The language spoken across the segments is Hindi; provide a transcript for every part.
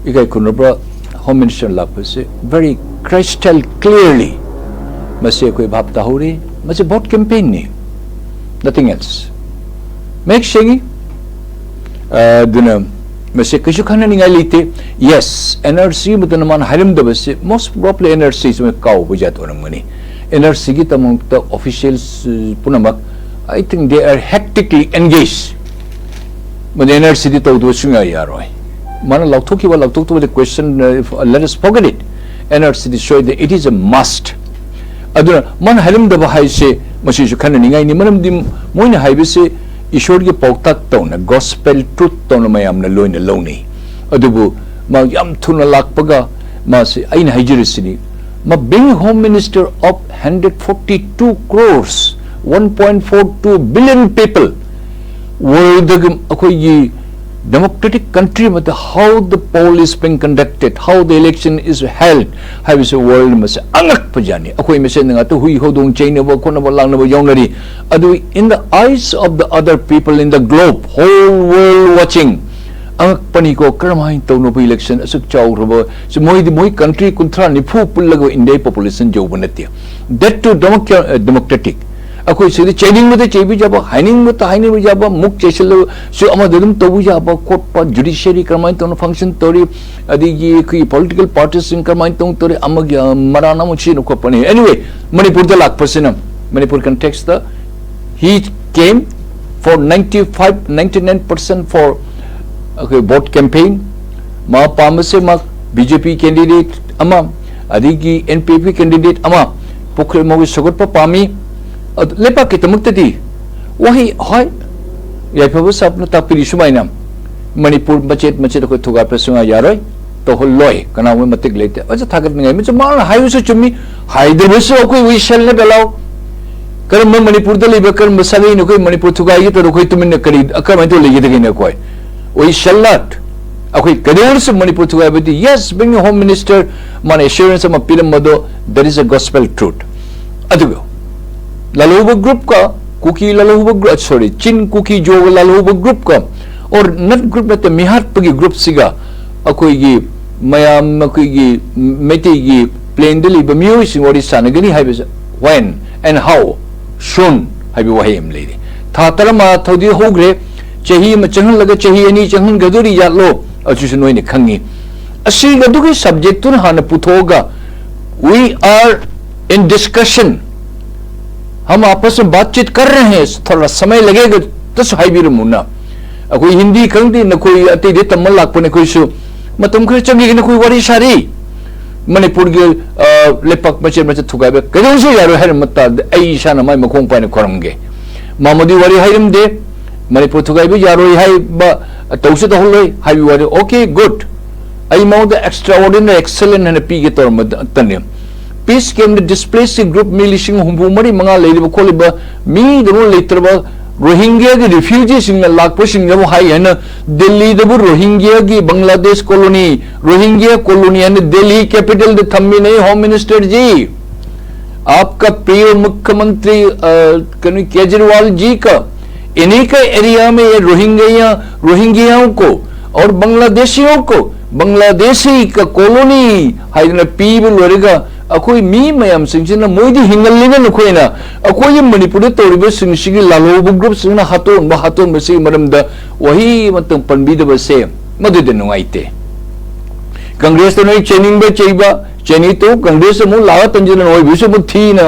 ikai kunabra home minister lakpase very crystal clearly mase koi bhap tahuri mase vote campaign ni nothing else make sure duna mase kishu khana ningai lite yes NRC mutana man harim da base most probably NRC is me kaw bujat onamani NRC gi tamang ta officials punamak I think they are hectically engaged but NRC di tawdu sunga yaroi mana lautoki wa lautok the question let us forget it NRC di show that it is a must aduna man halim da ba hai se masi ju khana ningai ni manam dim moina haibe se ishor gi pautak tawna gospel truth tawna mayam na loina loni adubu ma yam thuna lakpaga ma se aina haijirisini ma being home minister of 142 crores 1.42 billion people world akoyi democratic country but how the poll is being conducted how the election is held how is the world mas angak pajani akoi mesen nga to hui hodong chain ba kona ba lang na ba yongnari adu in the eyes of the other people in the globe whole world watching angak pani ko karmai to no election asuk chaw robo so moi country kuntra ni phu pullago india population jo banati that to democratic akoi se chaining with the chebi jaba haining with the haining jaba muk chesel so amadum tobu jaba court pa judiciary karmai to function tori adigi ki political parties in karmai to tori amag marana mu chin ko pani anyway manipur the lakh percent manipur context the he came for 99% for okay vote campaign ma pamase ma BJP candidate ama adigi NPP candidate ama pokre mo sogot pa pami lepa kita muktadi wahi hoy yapabu sapna tapiri sumaina manipur macet ko thuga prasunga yaroi to holloi kana we matik lete aja thagat ngai me mal hayu se chumi haider se ko we shell ne belao karam manipur da leba karam sagai no ko manipur thuga yi to ko tumin ne kari akam to legi de ne ko we shall not akoi kadur se manipur thuga beti yes being a home minister man assurance am appeal mado there is a gospel truth adugo laluba group ka kuki laluba group sorry chin kuki jo laluba group ka or not group na te mihat pagi group siga akoi gi mayam akoi gi meti gi plain deli ba music ori sanagani haibe when and how soon haibe wahim lady tha tarama thodi hogre chahi ma changan laga chahi ani changan gaduri yatlo achu se noi ne khangi asi gadugi subject tun hana puthoga we are in discussion हम आपस में बातचीत कर रहे हैं थोड़ा समय लगेगा तो हाईबीर मुन्ना कोई हिंदी खंगदी न कोई अति दे तमल लाख पने कोई सु मतम खरे चंगी न कोई वारी सारी मणिपुर के लेपक मचे मचे थुगाबे कदम से यारो हर मत्ता आई शाना माय मखों पाने करमगे मामदी वारी हाइरम दे मणिपुर थुगाबे यारो हाई बा तौसे तो होलोय हाई वारी ओके गुड आई माउ द एक्स्ट्राऑर्डिनरी एक्सीलेंट एंड पी के तौर में तने peace came the displaced group mi lising humbu mari manga leiba kholiba mi demu leitraba rohingya gi refugees sing lakpo sing jamu hai hena delhi debu rohingya gi bangladesh colony rohingya colony and delhi capital de thammi nahi home minister ji आपका प्रिय मुख्यमंत्री केजरीवाल जी का इन्हीं के एरिया में ये रोहिंग्याओं को और बांग्लादेशियों को बांग्लादेशी का कॉलोनी हाइना पीबल वरेगा अकोई मी मयाम सिंगना मोइदी हिंगल लिबे नखोइना अकोई मणिपुर तोरिबे सिंगसिगी लालोब ग्रुप सिंगना हातोन बसी मरमदा वही मतम पनबीदबसे मदुदे नुंगाइते कांग्रेस तो नई चेनिंग बे चेबा चेनी तो कांग्रेस मु लावा तंजन नोय बिसु मु थीना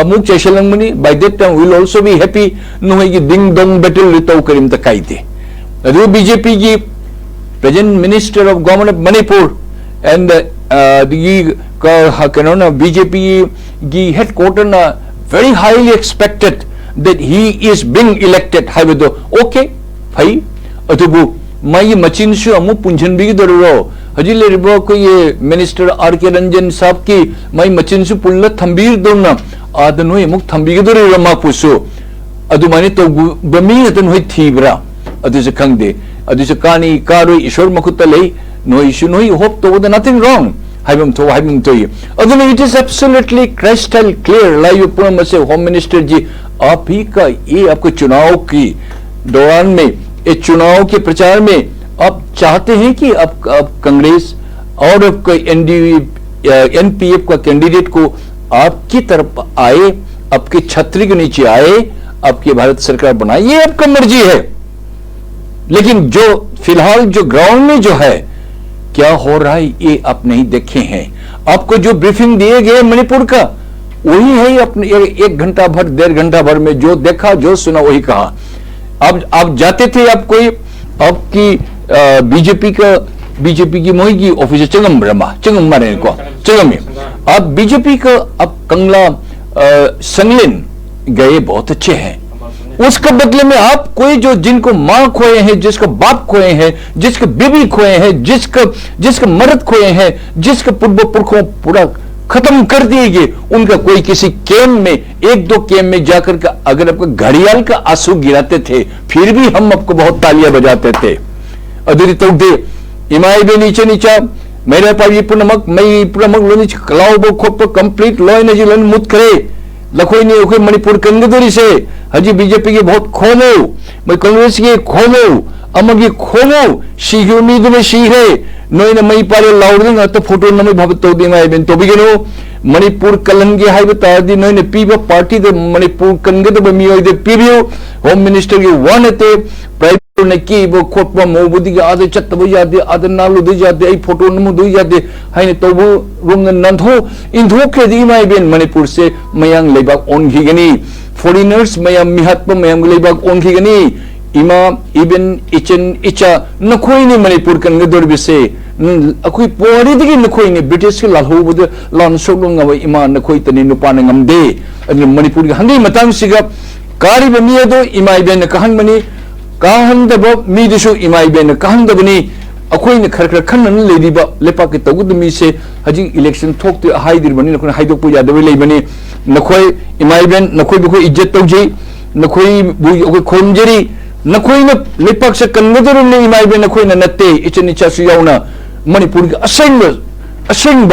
अमुक चेशलंग money by that time will also be happy नोय की डिंग डोंग बैटल रितो करिम तकाइते अदु बीजेपी की present minister of government of Manipur and the BJP gi headquarter na very highly expected that he is being elected haibedo okay phai atubu mai machin shu amu punjan bi dororo hajile ribo ko ye minister RK Ranjan sahab ki mai machin shu pulla thambir donna adano emuk thambi dororo rama pusu adu mani to bami adan hoi thibra adu se khangde adu se kani karoi ishor makutta lei no issue no hope to the nothing wrong haibam to aduna it is absolutely crystal clear like you put say home minister ji आप ही का ये आपको चुनाव की दौरान में चुनाव के प्रचार में आप चाहते हैं कि अब कांग्रेस और एनपीएफ का कैंडिडेट को आपकी तरफ आए, आपके छतरी के नीचे आए, आपकी भारत सरकार बनाए, ये आपका मर्जी है। लेकिन जो फिलहाल जो ग्राउंड में जो है क्या हो रहा है ये आप नहीं देखे हैं। आपको जो ब्रीफिंग दिए गए मणिपुर का वही है, अपने 1 घंटा भर 1.5 घंटा भर में जो देखा जो सुना वही कहा। आप जाते थे, आप कोई आपकी बीजेपी की मोही की ऑफिस चंगम मारे को चंगम में आप बीजेपी का आप कंगला संगलिन गए, बहुत अच्छे हैं। उसके बदले में आप कोई जो जिनको मां खोए हैं, जिसका बाप खोए हैं, जिसके बीबी खोए हैं, जिसका मर्द खोए हैं, जिसके पूर्व पुरखों पूरा खत्म कर दिए गए, उनका कोई किसी कैंप में 1-2 कैंप में जाकर के अगर आपको घड़ियाल का आंसू गिराते थे फिर भी हम आपको बहुत तालियां बजाते थे। अदरी तो दे इमाई बे नीचा मेरे पास ये पुनमक लोनी कलाव खोप कंप्लीट लॉय ने जिलन मुत करे लखोई ने ओके मणिपुर कंगदरी से हजी बीजेपी के बहुत खोमो, मैं कांग्रेस के खोमो, अमगी खोमो सीहो मीदुने सीहे नोइना मई पाले लाउडिंग तो फोटो नमै भबत तो दिमा इबेन तो बिगेनो मणिपुर कलंगे हाइब तादी नोइने पीबा पार्टी दे मणिपुर कंगद बमी ओइदे पीबियो होम मिनिस्टर के वानते प्राइवेट ने की वो खोटवा मोबुदी के आदे चत्तब यादे आदे नालु दे जादे आई फोटो नमु दु यादे हाइने तोबु रुंग नंधो इंधो के दिमा इबेन मणिपुर से मयांग लेबाक ओनखिगनी फॉरेनर्स मयाम मिहत्प मयाम लेबाक ओनखिगनी इमा इबन इचन इचा नखोइने मणिपुर कंगदोरबिसे अखोई पोरीदगी नखोइने ब्रिटिश के लालहोबद लान सोलंगव इमा नखोइ तनि नुपान ngamde अदि मणिपुर के हंगे मतंग सिगा कारी बमियदो इमा इबन कहन मनी कहंदब मीदसु इमा इबन कहंदबनी अखोइने खर खनन लेदिबा लेपा के तगुद मी से हजि इलेक्शन थोकते हाइदिर बनी नखोइ हाइदोपु यादबे लेबनी नखोइ इमा इबन नखोइ बखोइ इज्जत तौजे नखोइ बु खोमजरी नखोइना लेपाक से कन्गदरने इमा इबन नखोइना नत्ते इचन इचासु याउना मणिपुर के असेंब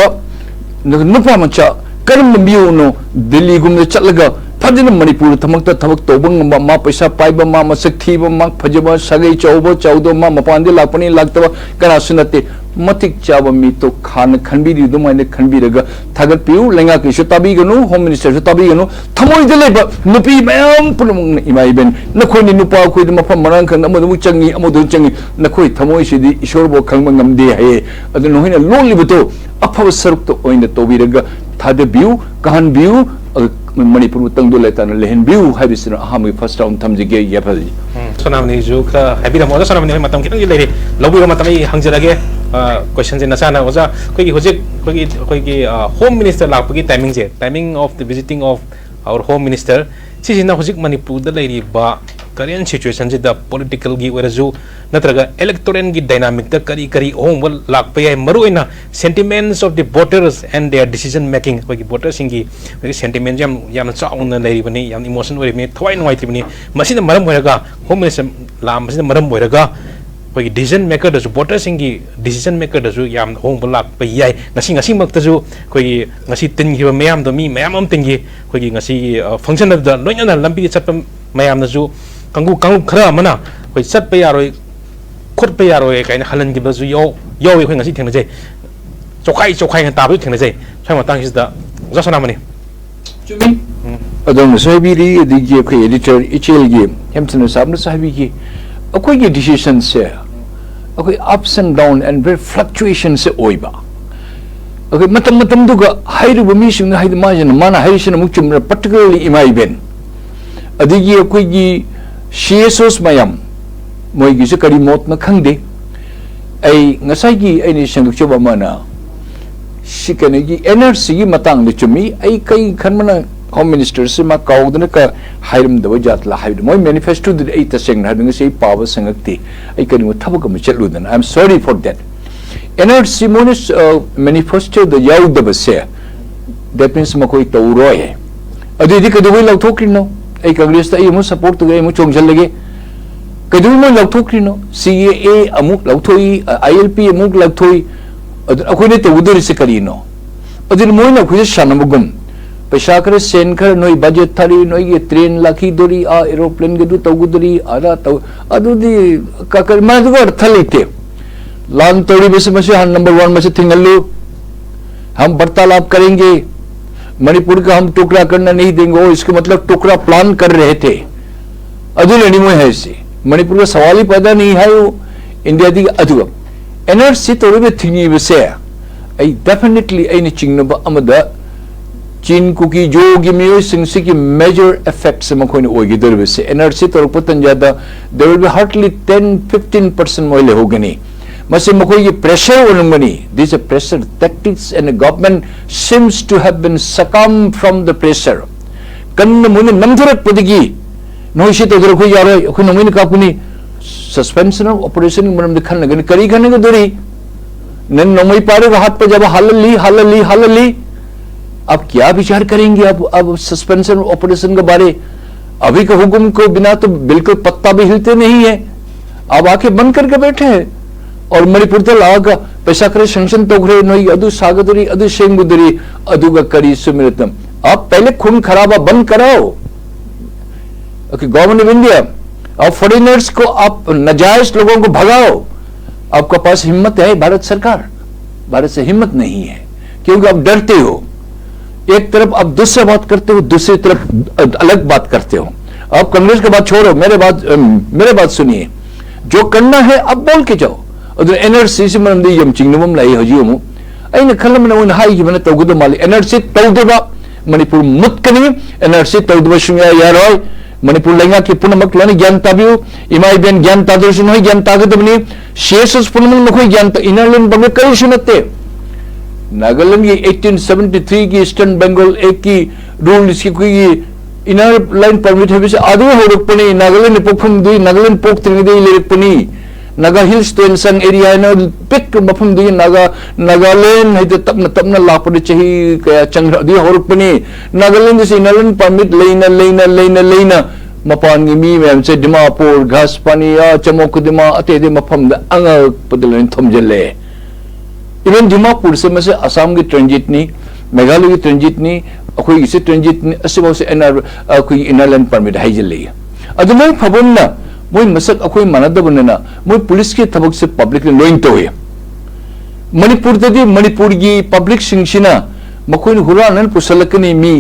नुपा मचा करम बियोनो दिल्ली गुमने चलगा फजन मणिपुर थमकता थमक तोबंग मा पैसा पाइबा मा मसक थीबा मा फजबा सगै चौदो मा मपानदे लापनी लागतबा कना सुनते मतिक चाबा मी तो खान खनबीरी दुमाइने खनबीरगा थागत पिउ लेंगा के ताबीगनु होम मिनिस्टर से ताबीगनु थमोइदे लेबा नुपी मयाम पुनम इमा इबन नखोइनि नुपा खोइद मफम मरंग खन अमदु चंगी अमदु चंगी नखोइ थमोइसिदि ईश्वरबो खंगबा ngamde हाये अदु नोहिना लोलिबतो अफब सरुक तो ओइने तोबीरगा थादे बिउ कहन बिउ मणिपुर तंगदो लेतान लेहन बिउ हाबिसना हामि फर्स्ट राउंड थमजिगे याफाजी सोनामनी जो का हैबिरा मोजा सोनामनी मतम कितंग लेरे लौबिरो मतम हंगजरगे क्वेश्चन से नसाना ओजा कोई होजिक कोई होम मिनिस्टर लापगी timing of the visiting of our home minister सिजिना होजिक मणिपुर द लेरी बा करेंट सिचुएशन से द पॉलिटिकल की वजह नत्रगा इलेक्टोरल की डायनामिक द करी होम लाप याय मरुइना sentiments of the voters and their decision making कोई वोटर्स की सेंटिमेंट याम चाउन लेरिबनी याम इमोशन ओरिबनी थवाइ नोइतिबनी मसिन मरम होरगा होम मिनिस्टर लाम मसिन मरम होरगा कोई डिसीजन मेकर दसु वोटर्स की डिसीजन मेकर दसु याम होम लाप याय ngasi मक्तजु कोई ngasi तिनगिबा मयाम द मी मयाम अम तिंगी कोई ngasi फंक्शन द लोइना लंबी चप मयाम दसु कंगु खरा मना कोई चट पे यारोय खुद पे यारोय काइन हलन की बजु यो कोई ngasi थेंगजे चोखाई ताबु थेंगजे छाइ मतंग सिदा जसना मनि चुमी अदम साहिबी दिगे कोई एडिटर इचेल गे हेमसन साहब साहिबी की कोई के डिसीजन से कोई ups and down and very fluctuation से ओइबा कोई मतम दुगा हाइरुब मिसिंग हाइद माजन माना हाइसन मुचुम पर्टिकुलरली इमाइबेन अदिगी कोई की सीएसओस मयम मोइगी से करी मोत न खंगदे ऐ ngасai gi ai ni sangchaba mana sikane NRC की मतंग चुमी ऐ कई खनमना होम मिनिस्टर से मा काउदन का हाइरम दब जातला हाइद मोय मैनिफेस्टो द ऐ तसेंग हादंग से पाव संगति ऐ कनि थबक म चलुदन I am sorry for that NRC मोनिस मैनिफेस्टो द याउ दब से दैट मींस मकोई तौरोय अदि कदुबै लौथोक्रिनो ऐ कांग्रेस ता ऐ मु सपोर्ट तगे मु चोंगजल लगे कदुबै लौथोक्रिनो सीएए अमुक लौथोई आईएलपी अमुक लौथोई अखोइने तौदरि से करिनो अदि मोइना खुजे शानमगुम पैसा खर सेन खर नोई बजेट थारी नोई ये ट्रेन लाखी दोरी आ एरोप्लेन के दु तौगुदरी आदा तौ अदुदी काकर मादुगर थलीते लान तोड़ी में से हम नंबर 1 में से थिंगल्लू हम वार्तालाप करेंगे मणिपुर का हम टुकड़ा करना नहीं देंगे वो इसका मतलब टुकड़ा प्लान कर रहे थे अदु लेनी है इसे मणिपुर का सवाल ही पैदा नहीं है वो इंडिया दी अदु एनआरसी तोड़ी में थिंगी बसे आई डेफिनेटली आई ने चिंगनबा अमदा चीन कुकी जो की मियो सिंगसी की मेजर इफेक्ट्स मखोइन ओगी दरबसे एनआरसी तोर पतन ज्यादा देयर विल बी हार्डली 10-15% मोइले होगनी मसे मखोइ की प्रेशर ओनमनी this a pressure tactics and the government seems to have been succumb from the pressure कन्न मुने नमधरक पदगी नोइसे तो दरखो यारो खो नमिन कापुनी सस्पेंशन ऑफ ऑपरेशन मरम खन गन करी खन के दोरी नन नमई पारे हाथ पे जब हालली अब क्या विचार करेंगे अब सस्पेंशन ऑपरेशन के बारे अभी के हुक्म को बिना तो बिल्कुल पत्ता भी हिलते नहीं है अब आके बंद करके बैठे हैं और मणिपुर तो लागा पैसा करे सेंक्शन तो घरे नोई अदु सागदरी अदु शेंगुदरी अदु का करी सुमिरतम आप पहले खून खराबा बंद कराओ ओके गवर्नमेंट ऑफ इंडिया और फॉरेनर्स को आप नाजायज लोगों को भगाओ आपका पास हिम्मत है भारत सरकार भारत से हिम्मत नहीं है क्योंकि आप डरते हो एक तरफ आप दूसरा बात करते हो दूसरी तरफ अलग बात करते हो आप कांग्रेस की बात छोड़ो मेरे बात सुनिए जो करना है अब बोल के जाओ और एनआरसी से मरम यम चिंगनम लाई हजियोमु अइन खलम न हाई मन तौगद माली एनआरसी तौदबा मणिपुर मुत्कनी एनआरसी तौदबा सुया यारोय मणिपुर लेंगा की पुनमक लन ज्ञान ताबियो इमाई बेन ज्ञान तादरसु नोय ज्ञान तागदबनी शेषस पुनमक नखोय ज्ञान इनरलन बंग कई सुनते नागालैंड की 1873 की ईस्टर्न बंगाल एक की रूल इसकी कोई इनर लाइन परमिट है बिसे आदि होरकपनी नागालैंड पोखम दुई नागालैंड पोक त्रिंगदे लेरकपनी नागा हिल्स तो इंसन एरिया है ना पिक मफम दुई नागालैंड है तो तपना लापने चाहिए क्या चंद्र दुई होरकपनी नागालैंड से इनर लाइन परमिट लेना मपान की मी में हमसे दिमापुर घास पानी या चमोक दिमा अतेदे मफम द अंग पदलन थमजले इवन दिमापुर से मसे असम की ट्रांजिट नहीं मेघालय की ट्रांजिट नहीं अखोई इसे ट्रांजिट नहीं असिबाव से एनआर अखोई इनरलैंड परमिट है जल्ली अदु मोय फबुन्ना मोय मसक अखोई मानदबनना मोय पुलिस के थबक से पब्लिक ने लोइन तोए मणिपुर ददी मणिपुर की पब्लिक सिंगसिना मखोइन हुरानन पुसलकनी मी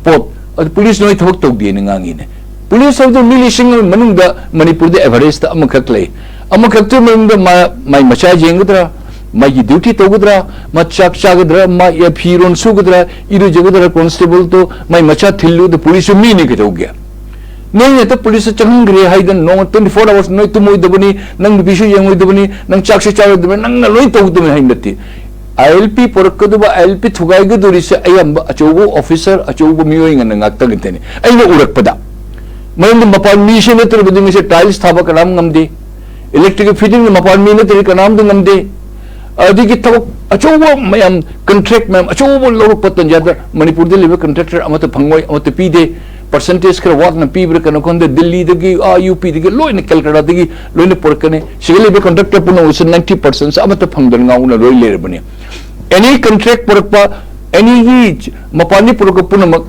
पोत अदु पुलिस नोय थबक तोगदी नंगांगी ने पुलिस अदु मिलिशिंग मनुंग द मणिपुर दे एवरेज द अमखक ले अमखक तो मनुंग द माय मचा जेंगदरा मागी ड्यूटी तौगद्रा मा चाक चागद्रा मा या फिरोन सुगद्रा इरु जगद्रा कांस्टेबल तो माई मचा थिल्लु द पुलिस मी ने के गया नहीं तो पुलिस चंग्रे हाइदन नो 24 आवर्स नोय तुमोय दबनी नंग बिसु यंगोय दबनी नंग चाक से चाग दबनी नंग लोय तौगदम हाइनती आईएलपी परकदुबा आईएलपी थुगाइग दुरी से अयम अचौबो ऑफिसर अचौबो मियोय ngन ngaktaगतेने अइनो उरकपदा मरन मपान मी से नतर बदिंग से टाइल्स थाबा कनाम ngमदे इलेक्ट्रिक फिटिंग मपान मी नतर कनाम दु ngमदे अदिगी तब अचौबो मैम कंट्रैक्ट मैम अचौबो लोग पतन ज्यादा मणिपुर दे लिबे कंट्रैक्टर अमत फंगोय अमत पीदे परसेंटेज खर वाटना पीब्र कन कोंदे दिल्ली दगी यूपी दगी लोइन कलकत्ता दगी लोइन परकने सिगले लिबे कंट्रैक्टर पुनो उस 90% अमत फंगदन गाउना लोइ लेर बने एनी कंट्रैक्ट परपा एनी ही मपानी पुरक पुनमक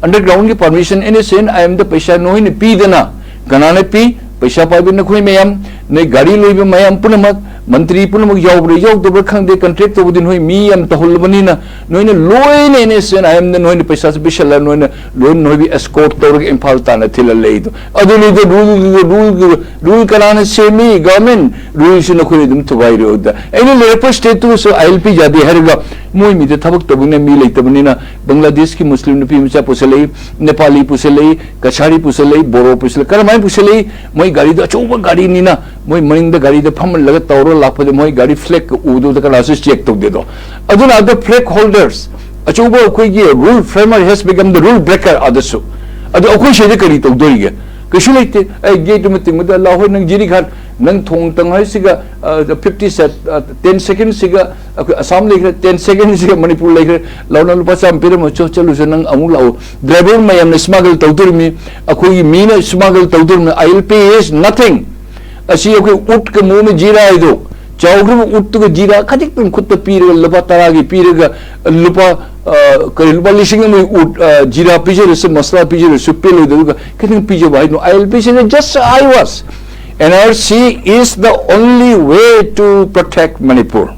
अंडरग्राउंड की permission any Sen I am the पैसा नोइन पीदना गनाने पी पैसा पाइबे नखोय मैम नै गाड़ी लोइबे मैम पुनमक मंत्री पुनमक यावब्रे यावदब्रे खंगदे कंट्रैक्ट तो दिन होय मी एम तहलबनीना नोइन लोइन एने सेन आई एम द नोइन पैसा से बिशल नोइन लोइन नोइ बी एस्कॉर्ट तौर इम्फाल ताना थिल लेदो अदुनी द रूल कराने सेमी गवर्नमेंट रूल से नखोय दम थवाइरो द एनी लेपर स्टेट तो सो आईएलपी जादे हरगा मोय मी द थबक तबने मी लेतबनीना बांग्लादेश की मुस्लिम नुपी मचा पुसले नेपाली पुसले कछारी पुसले बोरो पुसले करमाय पुसले मोय गाड़ी द अचौबा गाड़ी नीना मोय मनिंग द गाड़ी द फम लग तौरो लापदे मोय गाड़ी फ्लैग उदो द कला से चेक तो दे दो अदुना द फ्लैग होल्डर्स अचौबा कोई की rule framer has become the rule breaker अदसु अदु अखोय से करी तो दोरिगे कछु लेते ए गेट मिटिंग में ला होय नंग जिरी घाट नंग थोंग तंग है सिगा 50 से 10 सेकंड सिगा असम लेखरे 10 सेकंड सिगा मणिपुर लेखरे लाउना लुपा साम पिर म चलु से नंग अमु लाउ ड्राइवर मयम ने स्मगल तौदुर मी अखोय मीना स्मगल तौदुर में आईएलपी इज नथिंग असी अखोय उट के मुंह में जीरा है दो चाउग्रम उट के जीरा खदिक तुम खुद पीर लुपा तरा की पीर लुपा kari lupa lising na jira pijere masala pijere pelo idu kiting pijo ba no ILP say just I was NRC is the only way to protect Manipur.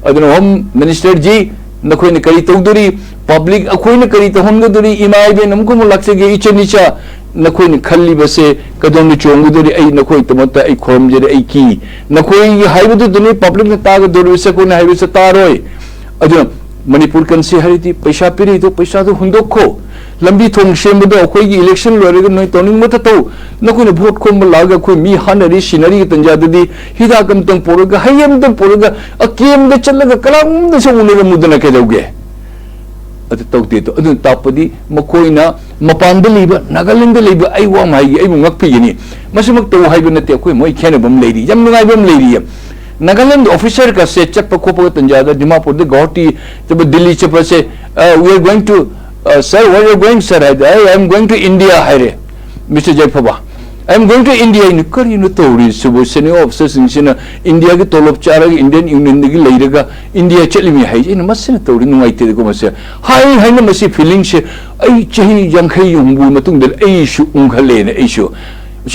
Aduna Home Minister ji nakoi ne kari tawduri public akoi ne kari tahongduri imai be namko mo lakse ge iche nicha nakoi ne khalli base kadom ne chongduri ai nakoi tamata ai khom jere ai ki nakoi haibu duni public ne tag duri se ko ne haibu se taroi aduna Manipur kan se hariti paisa piri to paisa to hundokho lambi thong shemdo akoi gi election lorega noi toning mata to nakoi ne vote khom laga koi mi hanari sinari tanja dadi hida kam tang poroga hayam tang poroga akem de chalaga kalam de se unira mudana ke doge adu tawte to adu tapadi makoina mapanda liba Nagaland liba ai wa mai ai mungak pi ni masimak to haiba na te koi moi khene bam leiri jam ngai bam leiri Nagaland officer ka se chappa ko pa tanjada Dimapur de gauti jab Delhi chappa se we are going to sir where are you going sir I am going to India hire Mr. Jaipaba I am going to India in kari no tori subo senior officers in India ke tolop chara Indian Union de leiraga India chelimi hai in masne tori no aite ko mase hai na masi feeling se ai chahi jangkhai yumbu matung del ai shu unghale ne ai shu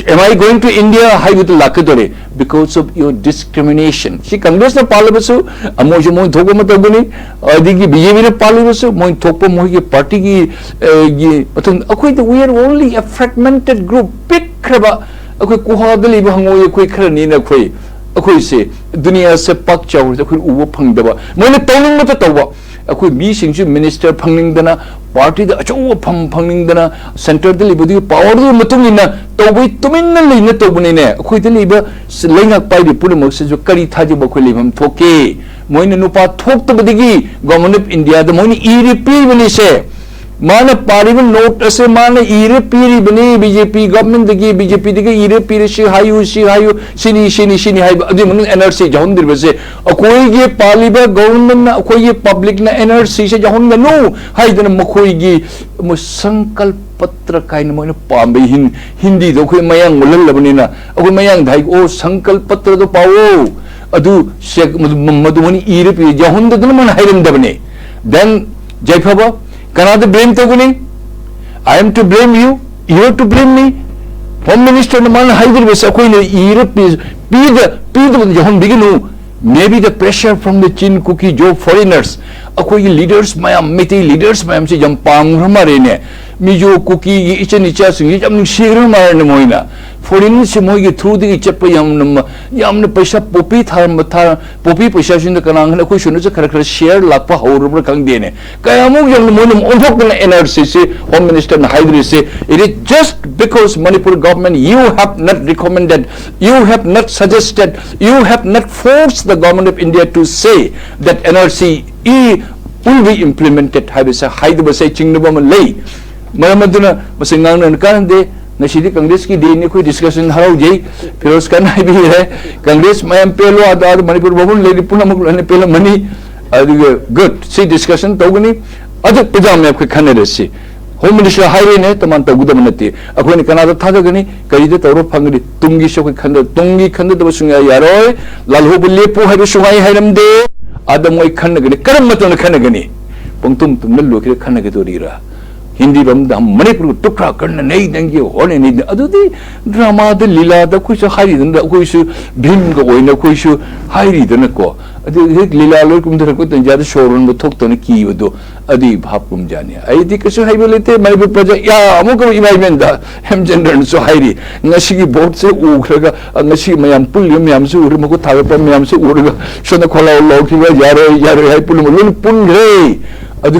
am I going to India hai with lakadore because of your discrimination si Congress na palabasu amojo moi thogo mataguni adigi BJP na palabasu moi thokpa moi ke party ki matung akoi we are only a fragmented group pick kraba akoi kuhadali ba hangoi akoi khrani na khoi akoi se dunia se pak chaw akoi ubo phangdaba moi na tawning mata tawba akoi mi singju minister phangning dana party da acho phangning dana center de libodi power du matung ina tawbai tumin na leina tawbani ne akoi de liba lengak pai di pura mak se jo kari thaji ba khoi libam thoke moi na nupa thok to badigi government of India da moi ni repeal bani se mana parliament note ase mana ire piri bani BJP government degi BJP degi ire piri shi hayu sini hai adi mun NRC jahon dir base akoi ge parliament government na akoi ge public na NRC se jahon na no hai dan makoi ge mo sankalp patra kain mo na pambe hindi do khoi mayang mulal labani na akoi mayang dhai o sankalp patra do pawo adu se madumani ire piri jahon da man hairam dabane then Jaipaba Canada blame taguni I am to blame you you are to blame me Home Minister na man haidir bes akoi ne Europe is be the jahon biginu maybe the pressure from the Chin cookie jo foreigners akoi leaders mayam meti leaders mayam se jampang ramare ne mi jo cookie gi ichen icha sing jam shir mar ne moina foreign se moi gi through the chap yam na paisa popi thar popi paisa sin da kanang na koi shunu se khara share lakpa haur kang de ne kayamu yam monum onthok na NRC se Home Minister na haidir se it is just because Manipur government you have not recommended you have not suggested you have not forced the government of India to say that NRC will be implemented habisa haidu basai chingnaba ma lei maramaduna masingang na kan de nasidi Congress ki de ne koi discussion harau jei Firoz Khan hai bi hai Congress mayam pelo adar Manipur babun lei puna muk ne pelo mani good see discussion togani adu pajam me koi khanere si Home Minister haire ne taman taguda manati akoi ni Canada thadagani kaide tawro phangri tungi so koi khanda tungi khanda da sunga yaroi lalho bulle pu hai sungai hairam de adam oi khanagani karam matona khanagani pungtum tum nallo kire khanage dorira Hindi ram da Manipur tukra karna nei dangi hone nei adudi drama da lila da koi so hari da koi so bhim ga oina koi so hari da ko adu lila lor kum da ko tan ja da shorun bo thok ton ki bodo adi bhap kum jani ai di kaso hai bolete Manipur project ya amu ko imai men da hem gender so hari ngasi gi board se u khraga ngasi mayam pul yam su ur mo ko thawe pa mayam su urga shona khola lo ki ba yaro hai pul mo lun pun re adu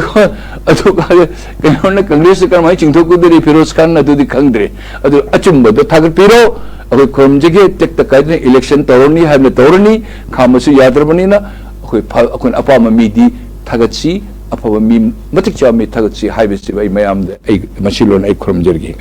kana Congress ka mai chingthok ko de Firoz Khan na du di khangdre adu achum bo do thag piro akoi khomjege tek ta kai election toroni ha ne toroni khamasu yadrabani na akoi apa ma mi di thagachi apa mi matik cha mi thagachi ha be si bai mayam de ai masilon ai khomjerge